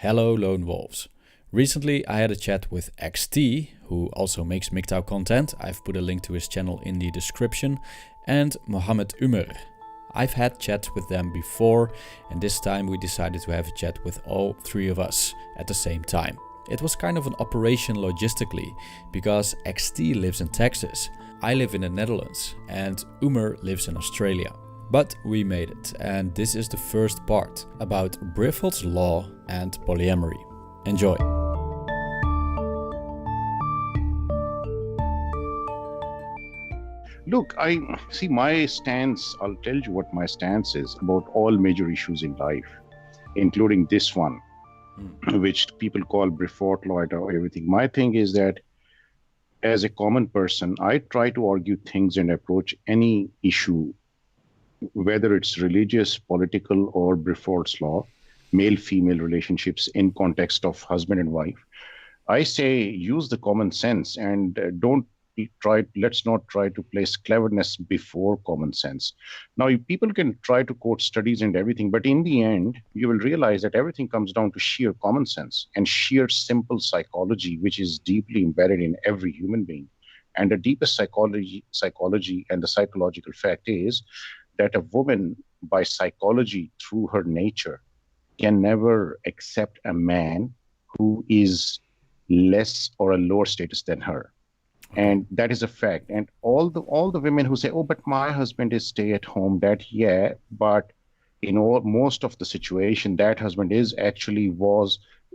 Hello Lone Wolves. Recently I had a chat with XT, who also makes MGTOW content. I've put a link to his channel in the description, and Mohammed Umer. I've had chats with them before, and this time we decided to have a chat with all three of us at the same time. It was kind of an operation logistically, because XT lives in Texas, I live in the Netherlands, and Umer lives in Australia. But we made it, and this is the first part about Briffault's law and polyamory. Enjoy. Look, I see my stance. I'll tell you what my stance is about all major issues in life, including this one, which people call Briffault law or everything. My thing is that as a common person, I try to argue things and approach any issue, whether it's religious, political, or Briffault's law, male-female relationships in context of husband and wife. I say use the common sense and let's not try to place cleverness before common sense. Now, people can try to quote studies and everything, but in the end, you will realize that everything comes down to sheer common sense and sheer simple psychology, which is deeply embedded in every human being. And the deepest psychology and the psychological fact is that a woman, by psychology, through her nature, can never accept a man who is less or a lower status than her. And that is a fact. And all the women who say, oh, but my husband is stay at home, but in most of the situation, that husband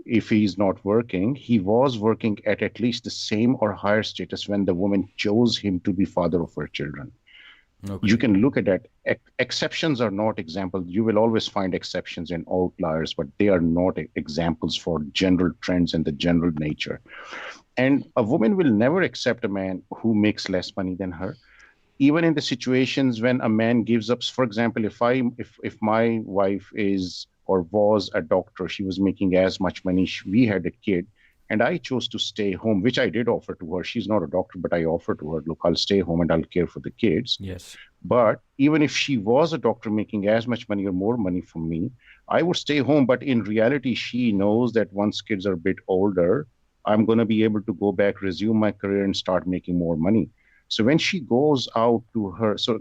if he's not working, he was working at least the same or higher status when the woman chose him to be father of her children. Okay. You can look at that. Exceptions are not examples. You will always find exceptions and outliers, but they are not examples for general trends and the general nature. And a woman will never accept a man who makes less money than her. Even in the situations when a man gives up, for example, if my wife is or was a doctor, she was making as much money, we had a kid, and I chose to stay home, which I did offer to her. She's not a doctor, but I offered to her, look, I'll stay home and I'll care for the kids. Yes. But even if she was a doctor making as much money or more money from me, I would stay home. But in reality, she knows that once kids are a bit older, I'm going to be able to go back, resume my career and start making more money. So when she goes out to her, so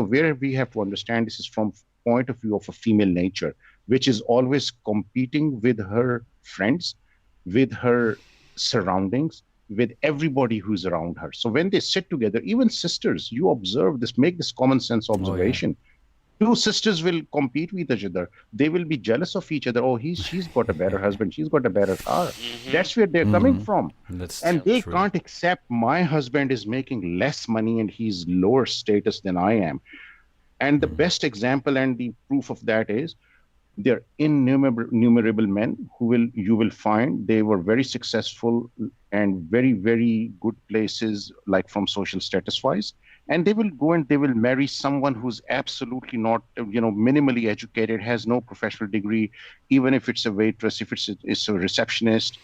where we have to understand this is from point of view of a female nature, which is always competing with her friends, with her surroundings, with everybody who's around her. So when they sit together, even sisters, you observe this, make this common sense observation. Oh, yeah. Two sisters will compete with each other. They will be jealous of each other. Oh, she's got a better husband. She's got a better car. Mm-hmm. That's where they're coming from. They can't accept my husband is making less money and he's lower status than I am. And the best example and the proof of that is there are innumerable men you will find they were very successful and very, very good places, like from social status wise. And they will go and they will marry someone who's absolutely not, minimally educated, has no professional degree. Even if it's a waitress, if it's a receptionist,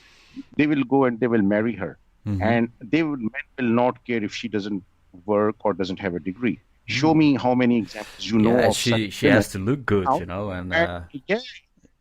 they will go and they will marry her. Mm-hmm. And men will not care if she doesn't work or doesn't have a degree. Show me how many examples you know of. She has to look good,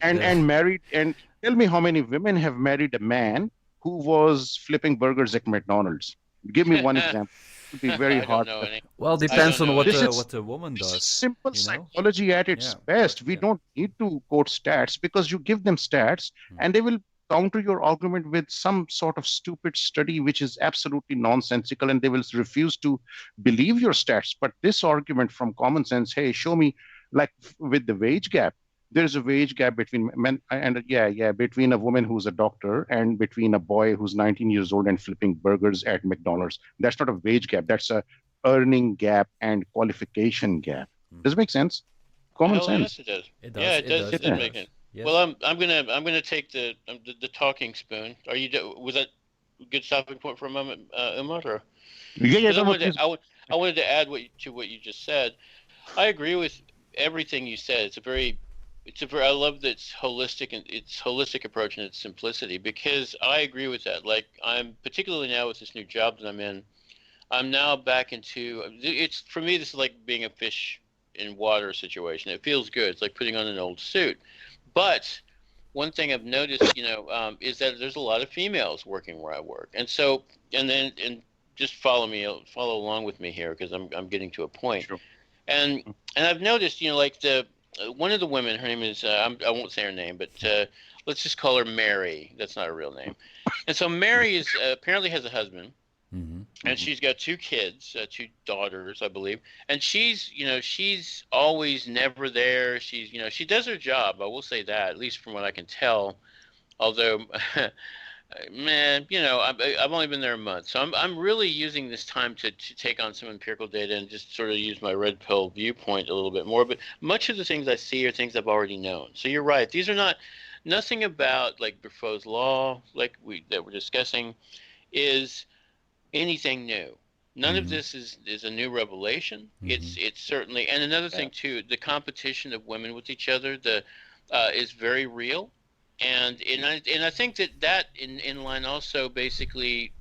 and married. And tell me how many women have married a man who was flipping burgers at McDonald's. Give me one example. It would be very hard. Well, depends on what the woman does. This is simple psychology at its best. We don't need to quote stats, because you give them stats and they will counter your argument with some sort of stupid study which is absolutely nonsensical, and they will refuse to believe your stats. But this argument from common sense, hey, show me, like with the wage gap, there's a wage gap between men and between a woman who's a doctor and between a boy who's 19 years old and flipping burgers at McDonald's. That's not a wage gap. That's a earning gap and qualification gap. Does it make sense? Common sense. Yes, it does. It does. Yeah, it does. It does make sense. Yes. Well, I'm gonna take the talking spoon. Was that a good stopping point for a moment, Umar? Or? Yeah. I wanted to add to what you just said. I agree with everything you said. I love that it's holistic, and its holistic approach and its simplicity, because I agree with that. Like, I'm particularly now with this new job that I'm in, I'm now back into for me, this is like being a fish in water situation. It feels good. It's like putting on an old suit. But one thing I've noticed, is that there's a lot of females working where I work, and so and just follow along with me here because I'm getting to a point. Sure. And I've noticed, like the one of the women, her name is I won't say her name, but let's just call her Mary. That's not her real name. And so Mary is apparently has a husband, and she's got two kids, two daughters, I believe. And she's always never there. She's she does her job. I will say that, at least from what I can tell. Although man, I've only been there a month, so I'm really using this time to take on some empirical data and just sort of use my red pill viewpoint a little bit more. But much of the things I see are things I've already known. So you're right; these are nothing about like Briffault's law, like that we're discussing, is anything new. None of this is a new revelation. It's certainly, and another thing too, the competition of women with each other is very real. And I think that in line also basically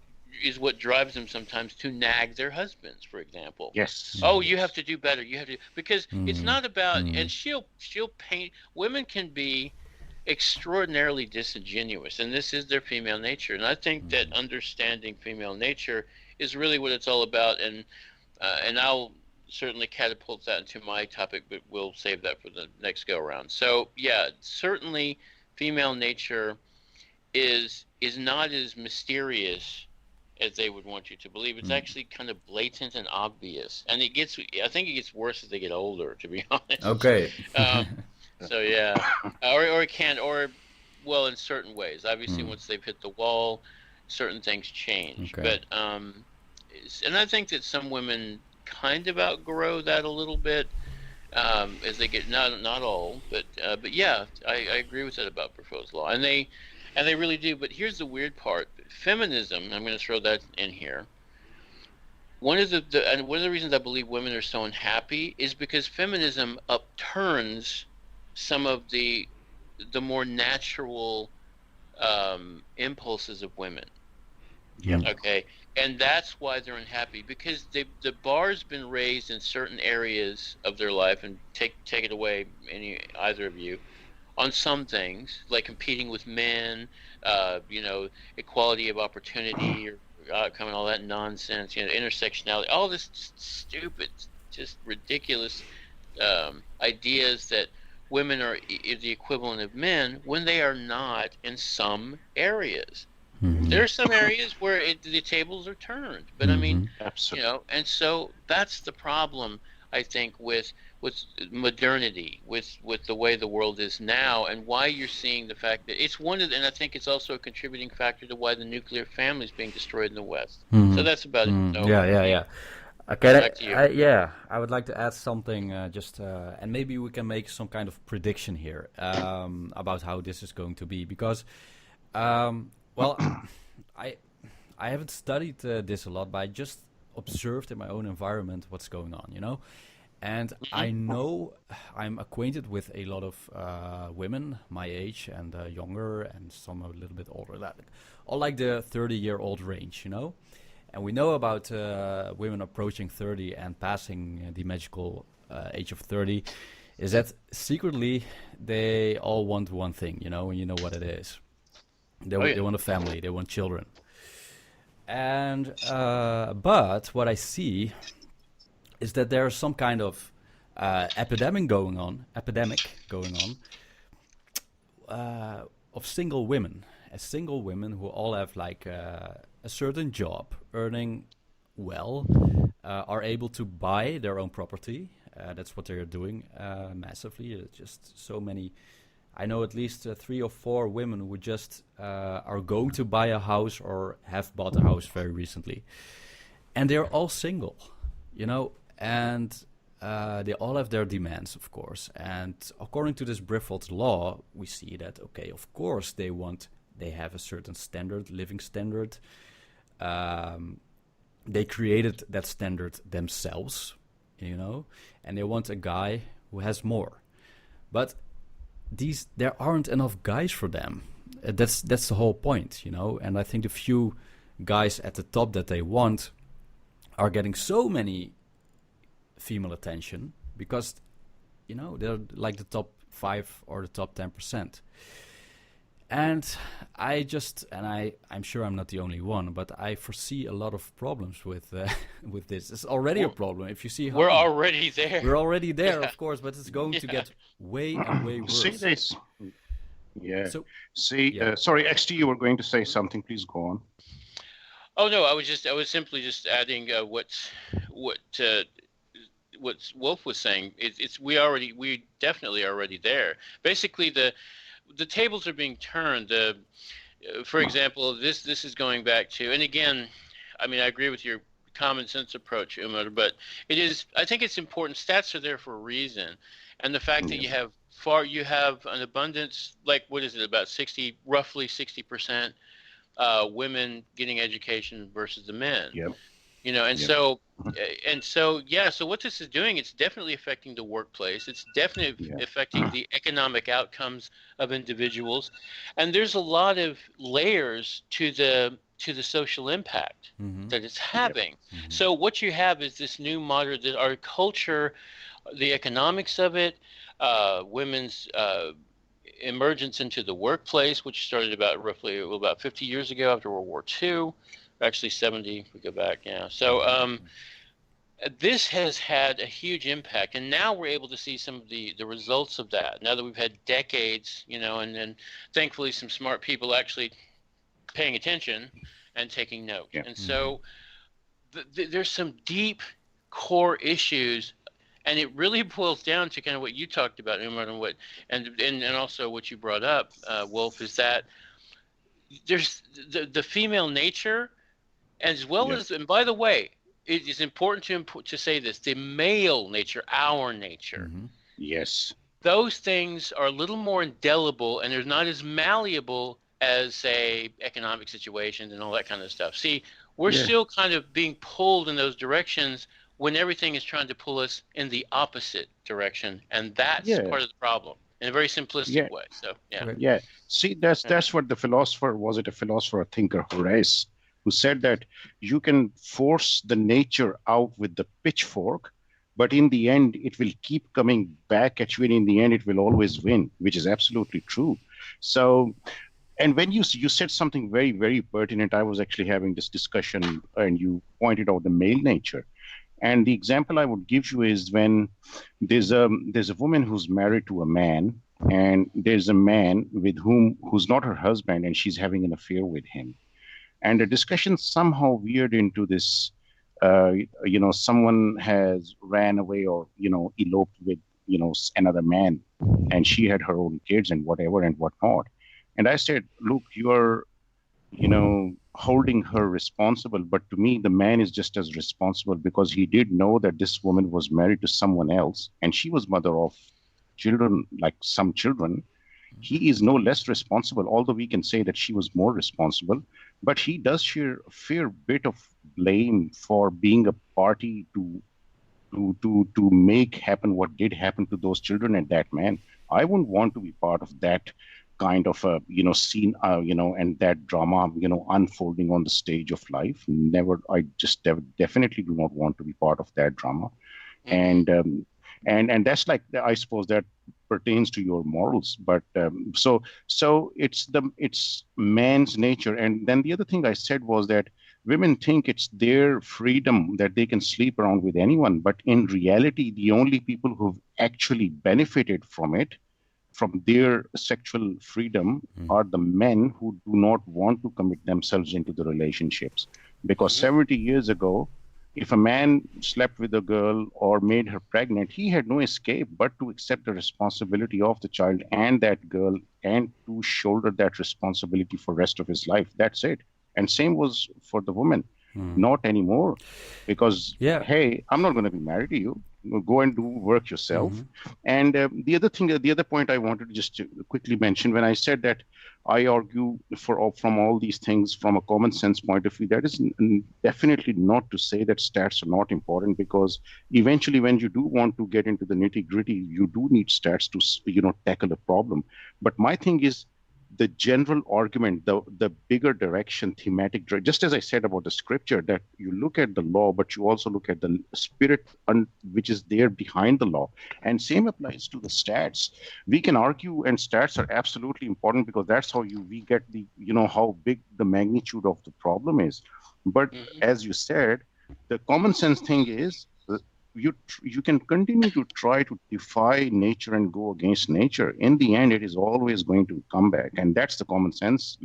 is what drives them sometimes to nag their husbands, for example. Yes. Oh, you have to do better. You have to, because it's not about, and she'll paint, women can be extraordinarily disingenuous, and this is their female nature. And I think that understanding female nature is really what it's all about. And I'll certainly catapult that into my topic, but we'll save that for the next go around. So yeah, certainly female nature is not as mysterious as they would want you to believe. It's actually kind of blatant and obvious, and I think it gets worse as they get older, to be honest. Okay. So yeah, or it can, or well, in certain ways. Obviously, once they've hit the wall, certain things change. Okay. But and I think that some women kind of outgrow that a little bit. As they get not all, but yeah, I agree with that about Briffault's law, and they really do. But here's the weird part: feminism. I'm going to throw that in here. One of the reasons I believe women are so unhappy is because feminism upturns some of the more natural impulses of women. Yeah. Okay. And that's why they're unhappy, because the bar's been raised in certain areas of their life, and take it away, either of you, on some things like competing with men, equality of opportunity, or outcome, and all that nonsense, intersectionality, all this stupid, just ridiculous ideas that women are the equivalent of men when they are not in some areas. There are some areas where the tables are turned, but I mean, Absolutely. and so that's the problem, I think, with modernity, with the way the world is now, and why you're seeing the fact that it's and I think it's also a contributing factor to why the nuclear family is being destroyed in the West. So that's about it. So, Yeah. Okay, back to you. I would like to add something, and maybe we can make some kind of prediction here about how this is going to be, because, well, I haven't studied this a lot, but I just observed in my own environment what's going on, and I know I'm acquainted with a lot of women my age and younger, and some a little bit older, all like the 30-year-old range, And we know about women approaching 30 and passing the magical age of 30, is that secretly they all want one thing, and you know what it is. They want a family, they want children. And but what I see is that there's some kind of epidemic going on of single women who all have like a certain job, earning well, are able to buy their own property. That's what they're doing massively. Just so many. I know at least 3 or 4 women who just are going to buy a house or have bought a house very recently. And they're all single, and they all have their demands, of course. And according to this Briffault law, we see that, okay, of course they have a certain standard, living standard. They created that standard themselves, and they want a guy who has more. But there aren't enough guys for them. That's the whole point, And I think the few guys at the top that they want are getting so many female attention because, they're like the top 5 or the top 10%. And I'm sure I'm not the only one, but I foresee a lot of problems with with this. It's already a problem. If you see how we're already there. we're already there, Yeah. of course, but it's going to Yeah. get way and way See worse. this. Yeah. So, See, yeah. sorry, XT, you were going to say something. Please go on. Oh no, I was simply just adding what Wolf was saying. We definitely already there. Basically, the tables are being turned. For example, this is going back to, and again, I mean, I agree with your common sense approach, Umer, but I think it's important. Stats are there for a reason, and the fact that you have an abundance, like what is it, about roughly 60%. Women getting education versus the men. Yep. You know, and Yep. so what this is doing, it's definitely affecting the workplace. It's definitely affecting the economic outcomes of individuals, and there's a lot of layers to the social impact that it's having. So what you have is this new modern, our culture, the economics of it, women's emergence into the workplace, which started about 50 years ago after World War II, actually 70, if we go back. Yeah. So this has had a huge impact, and now we're able to see some of the results of that. Now that we've had decades, you know, and thankfully some smart people actually paying attention and taking note. Yeah. And so there's some deep core issues. And it really boils down to kind of what you talked about, Umar, and also what you brought up, Wolf, is that there's the female nature, as well as, and by the way, it is important to say this: the male nature, our nature. Yes. Those things are a little more indelible, and they're not as malleable as, say, economic situations and all that kind of stuff. See, we're still kind of being pulled in those directions when everything is trying to pull us in the opposite direction, and that's part of the problem in a very simplistic way. So See, that's what the philosopher, was it a philosopher or thinker, Horace, who said that you can force the nature out with the pitchfork, but in the end it will keep coming back at you, and in the end it will always win, which is absolutely true. So, and when you said something very, very pertinent, I was actually having this discussion, and you pointed out the male nature. And the example I would give you is when there's a woman who's married to a man, and there's a man who's not her husband, and she's having an affair with him. And the discussion somehow veered into this, someone has ran away or, eloped with, another man, and she had her own kids and whatever and whatnot. And I said, look, you're, holding her responsible, but to me the man is just as responsible, because he did know that this woman was married to someone else and she was mother of children, like some children. He is no less responsible, although we can say that she was more responsible, but he does share a fair bit of blame for being a party to make happen what did happen to those children and that man. I wouldn't want to be part of that kind of a scene, and that drama, unfolding on the stage of life. Never. I just definitely do not want to be part of that drama. And that's, like, I suppose that pertains to your morals. But so it's man's nature. And then the other thing I said was that women think it's their freedom, that they can sleep around with anyone, but in reality the only people who've actually benefited from their sexual freedom are the men who do not want to commit themselves into the relationships. Because 70 years ago, if a man slept with a girl or made her pregnant, he had no escape but to accept the responsibility of the child and that girl, and to shoulder that responsibility for the rest of his life. That's it. And same was for the woman. Not anymore, because hey, I'm not going to be married to you. Go and do work yourself. And the other point I wanted just to quickly mention, when I said that I argue from all these things from a common sense point of view, that is definitely not to say that stats are not important, because eventually when you do want to get into the nitty gritty, you do need stats to tackle a problem. But my thing is, the general argument, the bigger direction, thematic, just as I said about the scripture, that you look at the law, but you also look at the spirit which is there behind the law. And same applies to the stats. We can argue, and stats are absolutely important because that's how we get the, how big the magnitude of the problem is. But as you said, the common sense thing is, you can continue to try to defy nature and go against nature. In the end, it is always going to come back, and that's the common sense,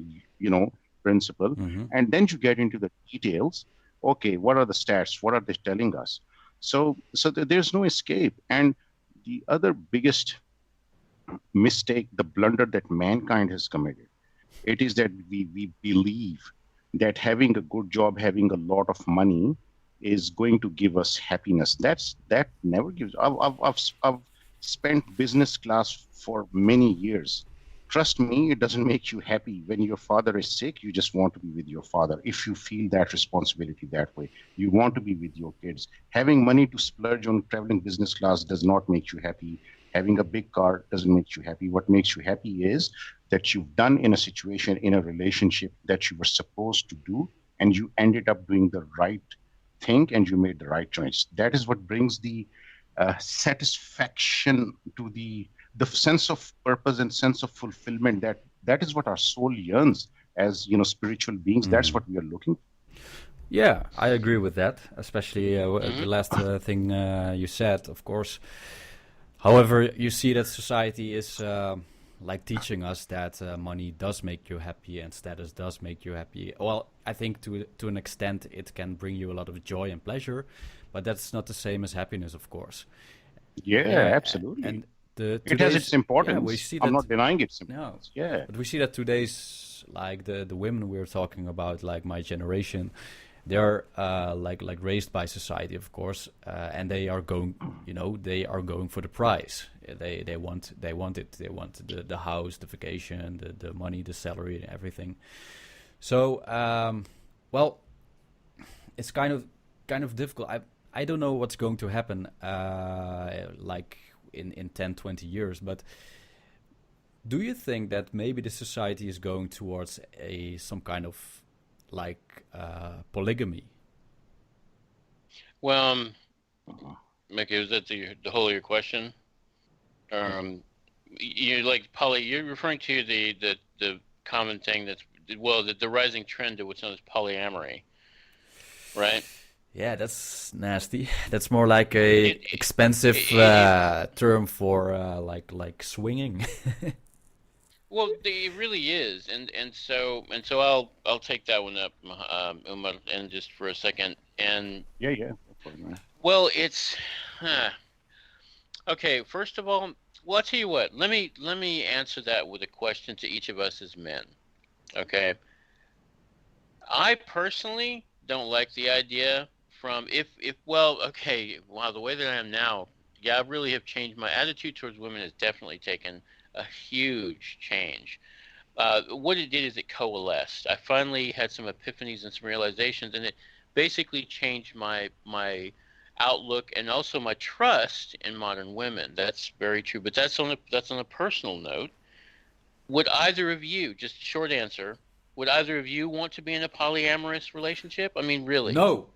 principle. And then you get into the details. Okay, what are the stats? What are they telling us? So there's no escape. And the other biggest mistake, the blunder that mankind has committed, it is that we believe that having a good job, having a lot of money, is going to give us happiness. That never gives. I've spent business class for many years. Trust me, it doesn't make you happy. When your father is sick, you just want to be with your father. If you feel that responsibility that way, you want to be with your kids. Having money to splurge on traveling business class does not make you happy. Having a big car doesn't make you happy. What makes you happy is that you've done in a situation, in a relationship, that you were supposed to do, and you ended up doing the right thing, and you made the right choice. That is what brings the satisfaction to the sense of purpose and sense of fulfillment. That is what our soul yearns as spiritual beings. That's what we are looking for. Yeah, I agree with that, especially the last thing you said, of course. However, you see that society is like teaching us that money does make you happy and status does make you happy. Well, I think to an extent it can bring you a lot of joy and pleasure, but that's not the same as happiness, of course. Yeah, absolutely. And it has its importance. Yeah, we see that, I'm not denying its importance. No, yeah, but we see that today's, like the women we're talking about, like my generation, they're like raised by society, of course, and they are going, they are going for the prize. They want it. They want the house, the vacation, the money, the salary, and everything. So, well, it's kind of difficult. I don't know what's going to happen, like in 10, 20 years. But do you think that maybe the society is going towards some kind of like polygamy? Well, Mickey, was that the whole of your question? You're referring to the common thing that's, well, the rising trend to what's known as polyamory, right? Yeah, that's nasty. That's more like a expensive term for like swinging. Well, it really is, and so I'll take that one up, Umar, and just for a second, and yeah. Well, it's okay. First of all, well, I'll tell you what. Let me answer that with a question to each of us as men. Okay. I personally don't like the idea the way that I am now, yeah, I really have changed. My attitude towards women has definitely taken a huge change. What it did is it coalesced. I finally had some epiphanies and some realizations, and it basically changed my outlook and also my trust in modern women. That's very true. But that's on a personal note. Would either of you, just short answer, would either of you want to be in a polyamorous relationship? I mean, really? No.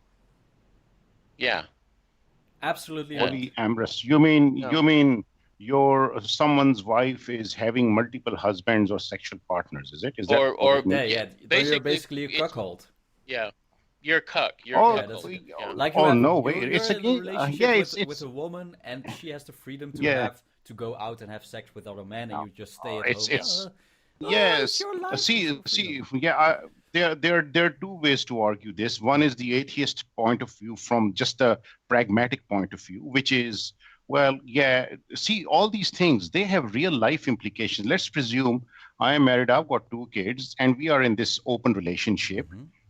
Yeah. Absolutely not. Polyamorous. You mean someone's wife is having multiple husbands or sexual partners? Is that? You're basically a cuckold. Yeah. You're a cuck. You're a cuckold. No way. It's a relationship with a woman, and she has the freedom to go out and have sex with other men, and you just stay at home. Yes. There are two ways to argue this. One is the atheist point of view, from just a pragmatic point of view, which is, well, yeah, see, all these things, they have real life implications. Let's presume I am married, I've got 2 kids, and we are in this open relationship,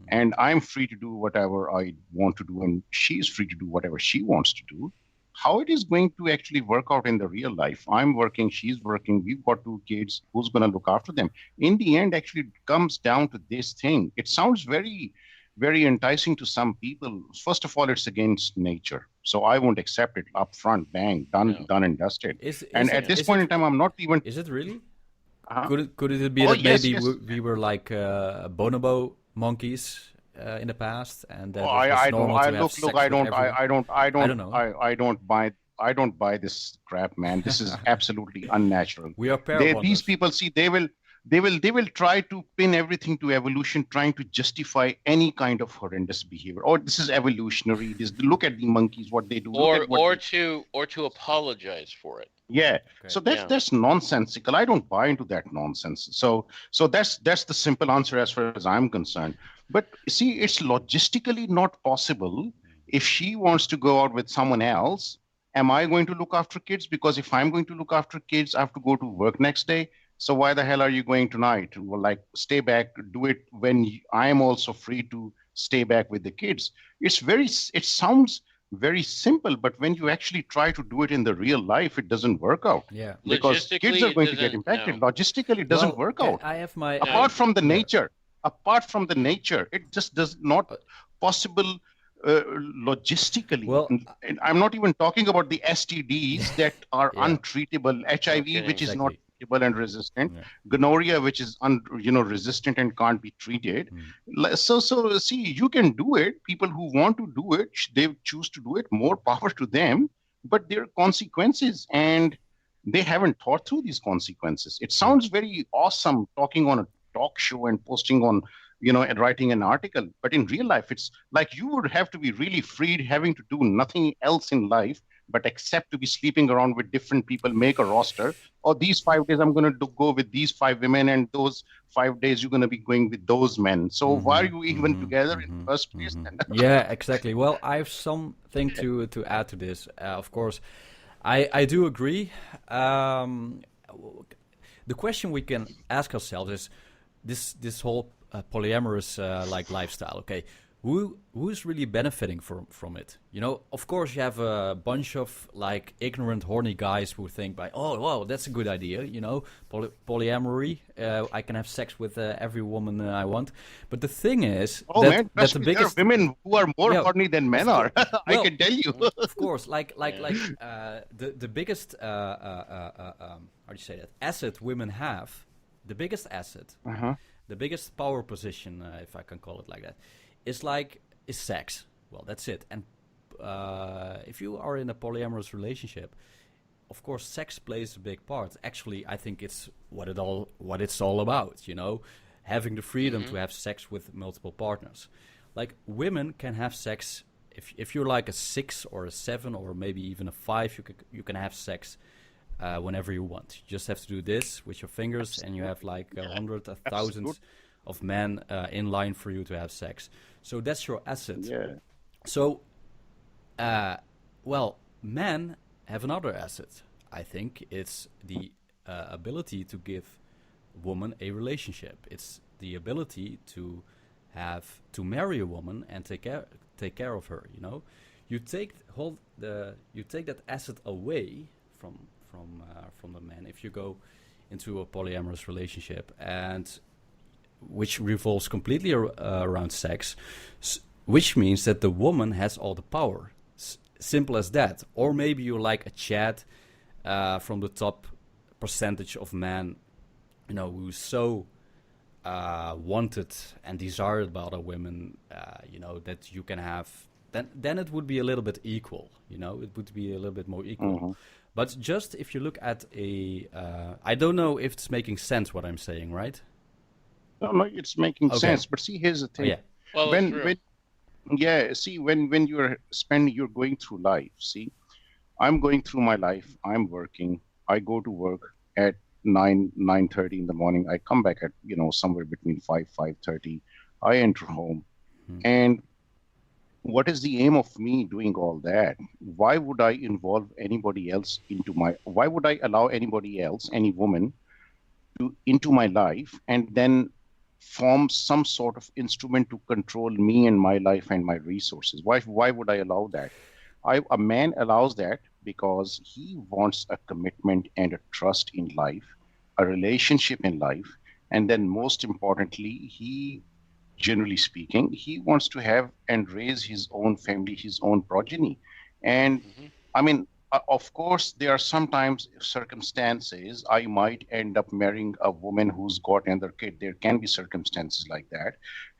and I'm free to do whatever I want to do, and she's free to do whatever she wants to do. How it is going to actually work out in the real life? I'm working, she's working, we've got 2 kids, who's going to look after them? In the end, actually, it comes down to this thing. It sounds very, very enticing to some people. First of all, it's against nature. So I won't accept it up front, bang, done and dusted. At this point in time, I'm not even... Is it really? Could it be Oh, that yes, maybe yes. we were like bonobo monkeys in the past, and Oh, that it was I don't. normal I to have look. sex with everyone? I don't know. I don't buy. I don't buy this crap, man. This is absolutely unnatural. We are pair These bonders. people, see, they will try to pin everything to evolution, trying to justify any kind of horrendous behavior. Oh, this is evolutionary. This, look at the monkeys, what they do. Look at what or to apologize for it. Yeah. Okay. So that's nonsensical. I don't buy into that nonsense. So that's the simple answer as far as I'm concerned. But see, it's logistically not possible. If she wants to go out with someone else, am I going to look after kids? Because if I'm going to look after kids, I have to go to work next day. So why the hell are you going tonight? Well, like, stay back, do it when I am also free to stay back with the kids. It sounds very simple, but when you actually try to do it in the real life, it doesn't work out. Yeah. Because kids are going to get impacted. No. Logistically, it doesn't work out. I have my apart from the nature, it just does not possible logistically. Well, and I'm not even talking about the STDs that are untreatable, HIV, which is not treatable and resistant, gonorrhea, which is resistant and can't be treated. So see, you can do it. People who want to do it, they choose to do it. More power to them. But there are consequences, and they haven't thought through these consequences. It sounds very awesome talking on a talk show and posting on, and writing an article. But in real life, it's like you would have to be really freed, having to do nothing else in life but except to be sleeping around with different people, make a roster. Or these 5 days, I'm going to go with these 5 women, and those 5 days, you're going to be going with those men. So why are you even together in the first place? Yeah, exactly. Well, I have something to add to this. Of course, I do agree. The question we can ask ourselves is this whole polyamorous like lifestyle. Okay, who is really benefiting from it? Of course, you have a bunch of like ignorant, horny guys who think by, oh, wow, that's a good idea. Polyamory. I can have sex with every woman I want. But the thing is, that's the biggest. There are women who are more horny than men are. I can tell you. Of course, like the biggest how do you say that asset women have, the biggest asset, the biggest power position, if I can call it like that, is sex. Well, that's it. And if you are in a polyamorous relationship, of course, sex plays a big part. Actually, I think it's what it's all about. Having the freedom to have sex with multiple partners. Like, women can have sex if you're like a 6 or a 7 or maybe even a 5. You can have sex whenever you want. You just have to do this with your fingers, and you have like 100, 1,000 of men in line for you to have sex. So that's your asset. Yeah. So, men have another asset. I think it's the ability to give woman a relationship. It's the ability to marry a woman and take care of her. You take that asset away from the man if you go into a polyamorous relationship, and which revolves completely around sex, which means that the woman has all the power. Simple as that. Or maybe you like a chat from the top percentage of men, who's so wanted and desired by other women, that you can have. Then it would be a little bit equal. It would be a little bit more equal. But just if you look at I don't know if it's making sense what I'm saying, right? No, it's making sense. But see, here's the thing. Well, when you're going through life. See, I'm going through my life. I'm working. I go to work at 9:30 in the morning. I come back at somewhere between 5:30. I enter home, and what is the aim of me doing all that? Why would I involve anybody else why would I allow anybody else, any woman, into my life and then form some sort of instrument to control me and my life and my resources? Why would I allow that? A man allows that because he wants a commitment and a trust in life, a relationship in life, and then most importantly, generally speaking, he wants to have and raise his own family, his own progeny. And I mean, Of course, there are sometimes circumstances I might end up marrying a woman who's got another kid. There can be circumstances like that.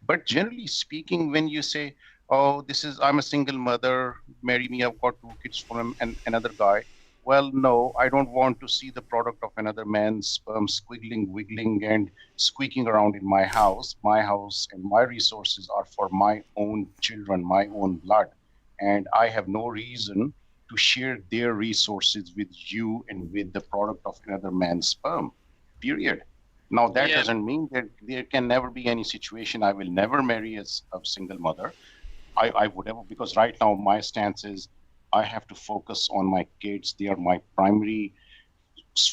But generally speaking, when you say, oh, I'm a single mother, marry me, I've got 2 kids from another guy. Well, no, I don't want to see the product of another man's sperm squiggling, wiggling, and squeaking around in my house. My house and my resources are for my own children, my own blood. And I have no reason to share their resources with you and with the product of another man's sperm, period. Now, that Yeah. doesn't mean that there can never be any situation. I will never marry as a single mother. I would ever, because right now my stance is I have to focus on my kids. They are my primary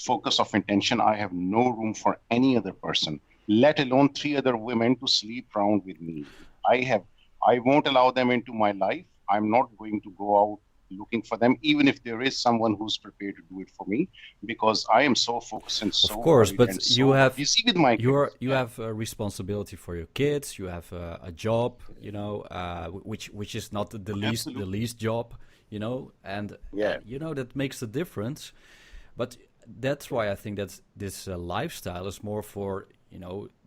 focus of intention. I have no room for any other person, let alone 3 other women to sleep around with me. I won't allow them into my life. I'm not going to go out looking for them, even if there is someone who's prepared to do it for me, because I am so focused and so Of course, worried but and you so have busy with my kids. you have a responsibility for your kids. You have a job, which is not the least job, and Yeah. that makes a difference. But that's why I think that this lifestyle is more for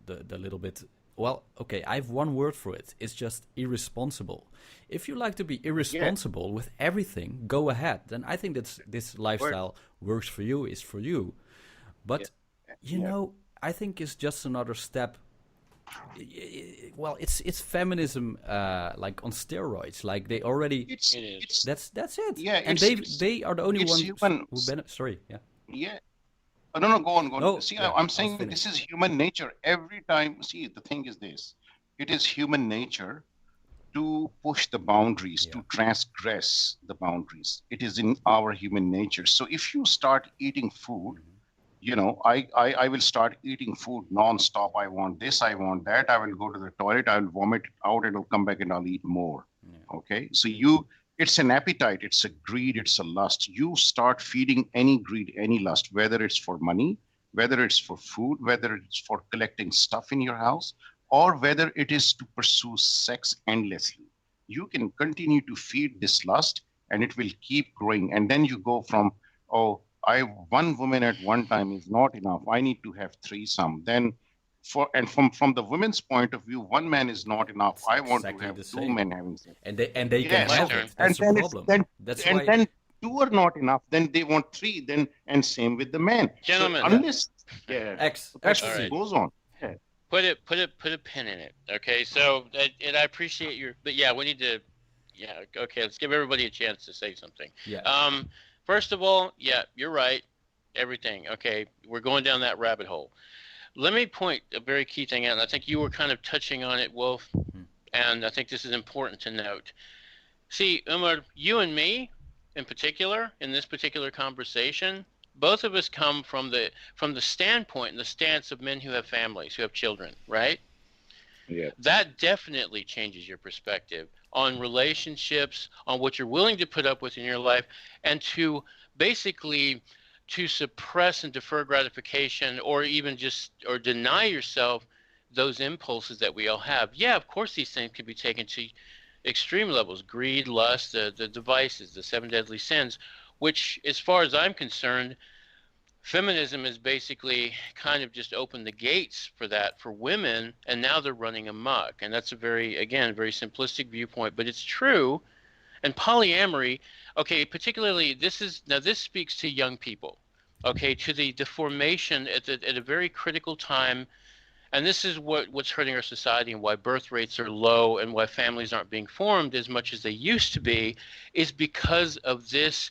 the little bit. Well, okay, I have one word for it. It's just irresponsible. If you like to be irresponsible with everything, go ahead. Then I think that this lifestyle works for you, is for you. But I think it's just another step. Well, it's feminism, like on steroids. Like they already. That's it. Yeah, and they are the only ones human. who benefit. Sorry, yeah. Yeah. No, go on, go on. No, See, yeah, I'm I saying was that this finished. is human nature. Every time, see, the thing is this: it is human nature to push the boundaries, Yeah. to transgress the boundaries. It is in our human nature. So if you start eating food, I will start eating food non-stop. I want this, I want that. I will go to the toilet, I will vomit it out, and I'll come back and I'll eat more. Yeah. Okay. So it's an appetite, it's a greed, it's a lust. You start feeding any greed, any lust, whether it's for money, whether it's for food, whether it's for collecting stuff in your house, or whether it is to pursue sex endlessly. You can continue to feed this lust and it will keep growing. And then you go from, oh, one woman at one time is not enough. I need to have threesome. Then from the women's point of view, one man is not enough. It's I want to exactly have the two same. men having sex. And they can Yeah. My have So turn. it. and That's the then problem. That's and why. then two are not enough. Then they want three. Then and same with the man. Gentlemen. So unless X. that's All what right. goes on. Yeah. Put a pin in it. Okay, so and I appreciate but yeah, we need to. Yeah, okay, let's give everybody a chance to say something. Yeah. First of all, yeah, you're right. Everything. Okay, we're going down that rabbit hole. Let me point a very key thing out, and I think you were kind of touching on it, Wolf, and I think this is important to note. See, Umar, you and me, in particular, in this particular conversation, both of us come from the standpoint and the stance of men who have families, who have children, right? Yeah. That definitely changes your perspective on relationships, on what you're willing to put up with in your life, and to basically to suppress and defer gratification, or even or deny yourself those impulses that we all have. Yeah, of course these things can be taken to extreme levels: greed, lust, the vices, the 7 deadly sins, which, as far as I'm concerned, feminism has basically kind of just opened the gates for that for women, and now they're running amok. And that's a very simplistic viewpoint, but it's true. And polyamory, okay, particularly this speaks to young people, okay, to the formation at a very critical time. And this is what's hurting our society, and why birth rates are low, and why families aren't being formed as much as they used to be, is because of this.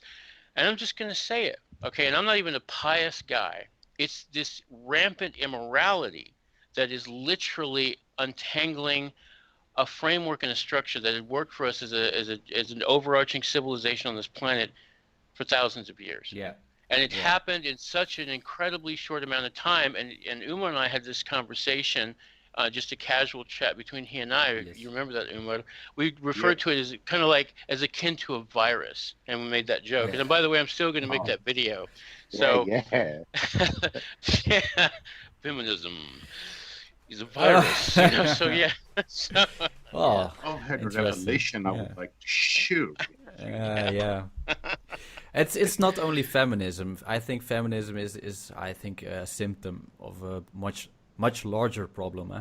And I'm just going to say it, okay? And I'm not even a pious guy. It's this rampant immorality that is literally untangling a framework and a structure that had worked for us as an overarching civilization on this planet for thousands of years. Yeah. And it happened in such an incredibly short amount of time. And Umar and I had this conversation, just a casual chat between he and I. Yes. You remember that, Umar? We referred to it as kind of like as akin to a virus, and we made that joke. Yeah. And by the way, I'm still going to make that video. So Yeah. yeah, feminism is a virus. So yeah. So, Oh, I've had a interesting. revelation I Yeah. would like to share. yeah. It's not only feminism. I think feminism is I think a symptom of a much larger problem, eh?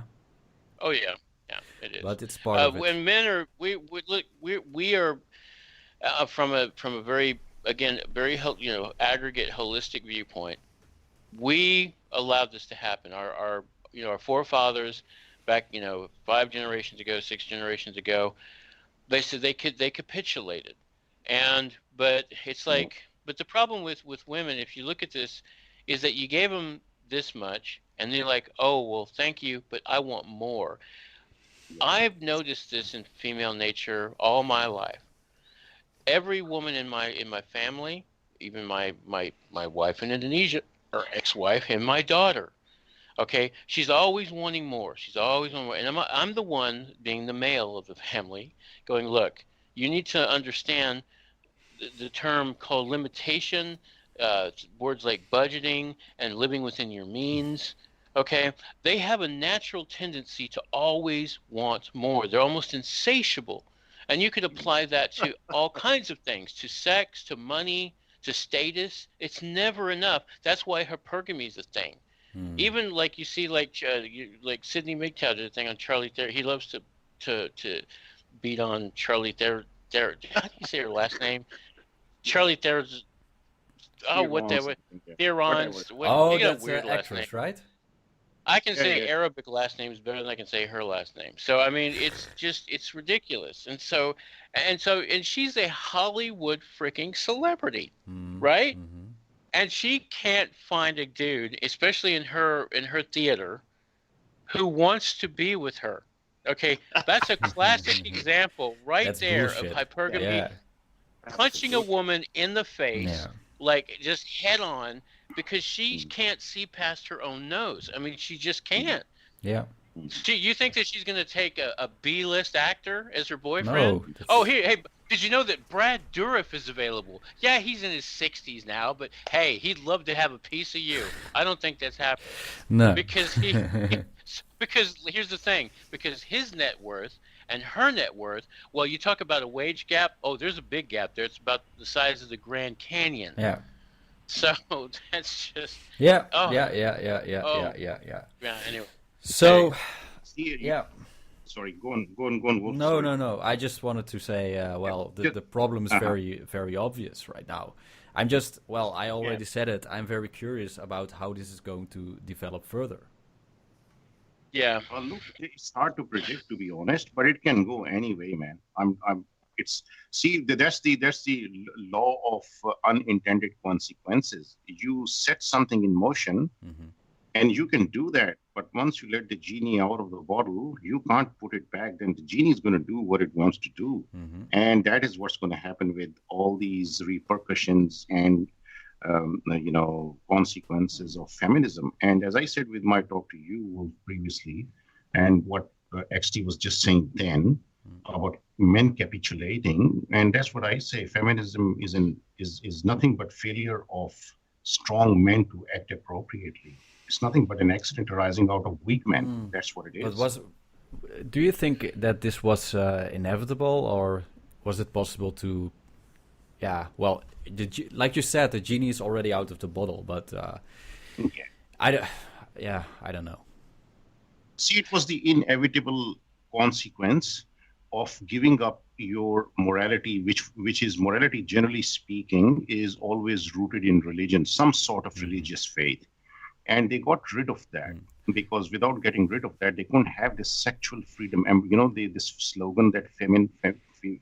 Oh yeah, yeah, it is. But it's part of it. When men are we are from a very, again, very aggregate holistic viewpoint, we allowed this to happen. Our forefathers back 5 generations ago, 6 generations ago, they said they capitulated, but it's like, but the problem with women, if you look at this, is that you gave them this much and they're like, oh well, thank you, but I want more. I've noticed this in female nature all my life. Every woman in my family, even my wife in Indonesia, or ex-wife, and my daughter, okay, she's always wanting more. She's always wanting more. And I'm the one, being the male of the family, going, look, you need to understand the term called limitation, words like budgeting and living within your means. Okay, they have a natural tendency to always want more. They're almost insatiable. And you could apply that to all kinds of things, to sex, to money, to status. It's never enough. That's why hypergamy is a thing. Even like you see, like Sidney McTaggart did a thing on Charlie Thayer. He loves to beat on Charlie Thayer. How do you say her last name? Charlie Thayer's. Oh, what they were. Theron's. Oh, that's an actress, right? I can say Arabic last names better than I can say her last name. So I mean, it's ridiculous. And she's a Hollywood freaking celebrity, right? Mm-hmm. And she can't find a dude, especially in her theater, who wants to be with her. Okay, that's a classic example right that's there bullshit. Of hypergamy, yeah. Punching a woman in the face, like just head on, because she can't see past her own nose. I mean, she just can't. Yeah. You think that she's going to take a B-list actor as her boyfriend? No. Oh, hey, did you know that Brad Dourif is available? Yeah, he's in his 60s now, but hey, he'd love to have a piece of you. I don't think that's happening. No. Because because here's the thing, because his net worth and her net worth, well, you talk about a wage gap. Oh, there's a big gap there. It's about the size of the Grand Canyon. Yeah. So that's just yeah. Anyway. So Sorry, go on. No. I just wanted to say, the problem is very obvious right now. I already said it. I'm very curious about how this is going to develop further. Yeah. Well, look, it's hard to predict, to be honest, but it can go anyway, man. That's the law of unintended consequences. You set something in motion, and you can do that. But once you let the genie out of the bottle, you can't put it back. Then the genie is going to do what it wants to do, and that is what's going to happen with all these repercussions and consequences of feminism. And as I said with my talk to you previously, and what XT was just saying then about men capitulating, and that's what I say. Feminism is nothing but failure of strong men to act appropriately. It's nothing but an accident arising out of weak men. That's what it is. But do you think that this was inevitable, or was it possible to? Yeah, well, like you said, the genie is already out of the bottle, but I don't know. See, it was the inevitable consequence of giving up your morality, which is morality, generally speaking, is always rooted in religion, some sort of religious faith. And they got rid of that because without getting rid of that, they couldn't have this sexual freedom. And this slogan that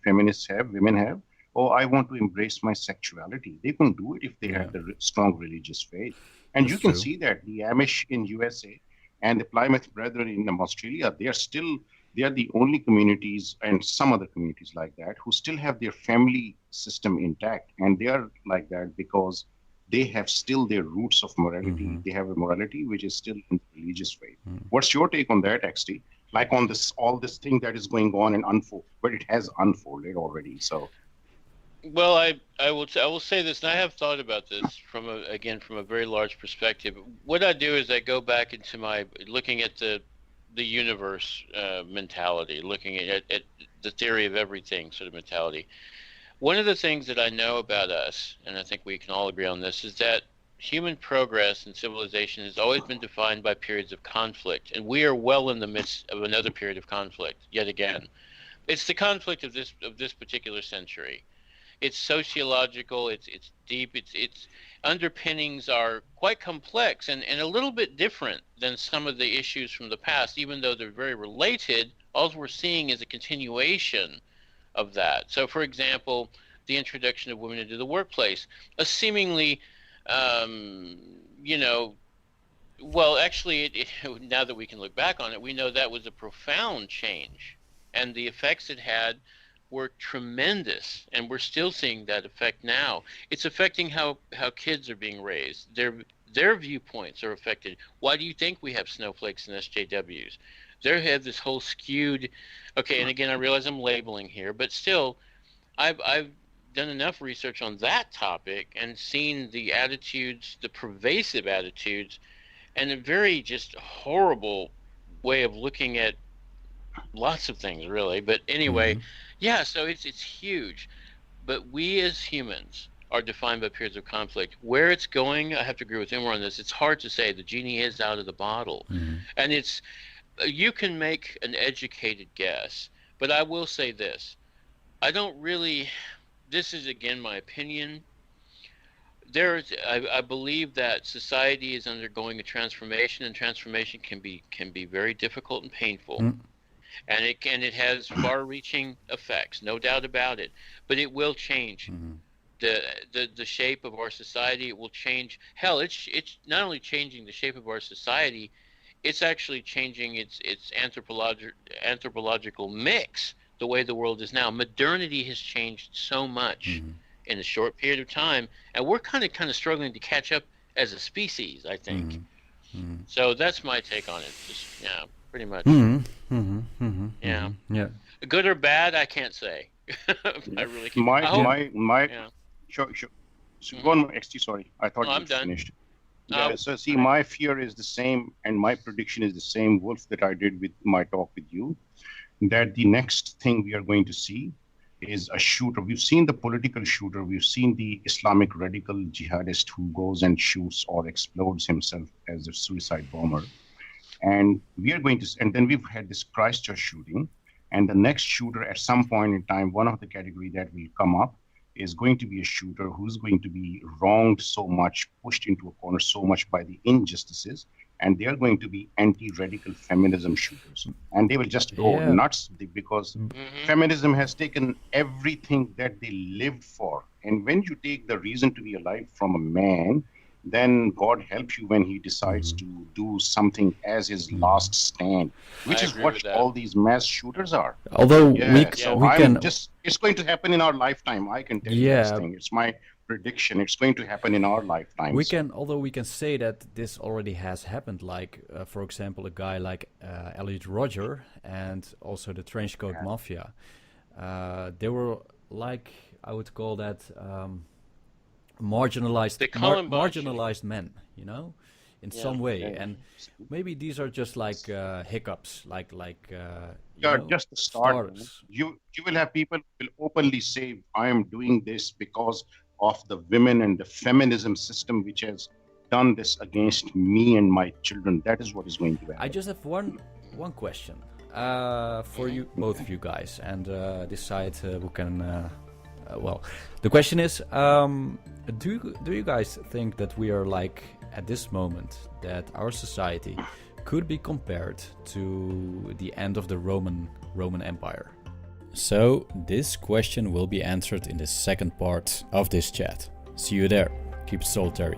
feminists have, women have, oh, I want to embrace my sexuality. They couldn't do it if they had the strong religious faith. And you can see that the Amish in USA and the Plymouth Brethren in Australia, they are the only communities, and some other communities like that, who still have their family system intact. And they are like that because they have still their roots of morality. They have a morality which is still in religious faith. What's your take on that, XT? Like on all this thing that is going on and unfold, but it has unfolded already. So, well, I will say this, and I have thought about this from a very large perspective. What I do is I go back into my looking at the universe mentality, looking at the theory of everything sort of mentality. One of the things that I know about us, and I think we can all agree on this, is that human progress and civilization has always been defined by periods of conflict, and we are well in the midst of another period of conflict yet again. It's the conflict of this particular century. It's sociological, it's deep, its underpinnings are quite complex and a little bit different than some of the issues from the past. Even though they're very related, all we're seeing is a continuation of that. So, for example, the introduction of women into the workplace, a seemingly, well, actually, now that we can look back on it, we know that was a profound change, and the effects it had were tremendous, and we're still seeing that effect now. It's affecting how kids are being raised. Their viewpoints are affected. Why do you think we have snowflakes and SJWs? They have this whole skewed, okay, and again, I realize I'm labeling here, but still, I've done enough research on that topic and seen the attitudes, the pervasive attitudes, and a very just horrible way of looking at lots of things, really. But anyway, yeah, so it's huge. But we as humans are defined by periods of conflict. Where it's going, I have to agree with Umer on this. It's hard to say. The genie is out of the bottle. And it's, you can make an educated guess, but I will say this. I don't really, this is again my opinion. I believe that society is undergoing a transformation, and transformation can be very difficult and painful. And it has far-reaching effects, no doubt about it. But it will change the shape of our society. It will change. Hell, it's not only changing the shape of our society, it's actually changing its anthropological mix. The way the world is now, modernity has changed so much in a short period of time, and we're kind of struggling to catch up as a species, I think. So that's my take on it. Just pretty much. Yeah. Good or bad, I can't say. I really can't. Sure. So go on, XT. Sorry, I thought you finished. So see, my fear is the same, and my prediction is the same, Wolf, that I did with my talk with you. That the next thing we are going to see is a shooter. We've seen the political shooter. We've seen the Islamic radical jihadist who goes and shoots or explodes himself as a suicide bomber. And we are going to, and then we've had this Christchurch shooting, and the next shooter at some point in time, one of the category that will come up is going to be a shooter who's going to be wronged so much, pushed into a corner so much by the injustices, and they are going to be anti-radical feminism shooters. And they will just go nuts because feminism has taken everything that they lived for. And when you take the reason to be alive from a man, then God helps you when he decides to do something as his last stand, which is what all these mass shooters are. Although it's going to happen in our lifetime. I can tell you this thing. It's my prediction. It's going to happen in our lifetime. We can say that this already has happened. Like, for example, a guy like Elliot Rodger and also the Trenchcoat Mafia. They were like, I would call that marginalized men, in some way. And maybe these are just like hiccups, just the start. You will have people will openly say, I am doing this because of the women and the feminism system which has done this against me and my children. That is what is going to happen. I just have one question for you, both of you guys, and decide who can the question is, do you guys think that we are like at this moment that our society could be compared to the end of the Roman Empire? So this question will be answered in the second part of this chat. See you there. Keep it solitary.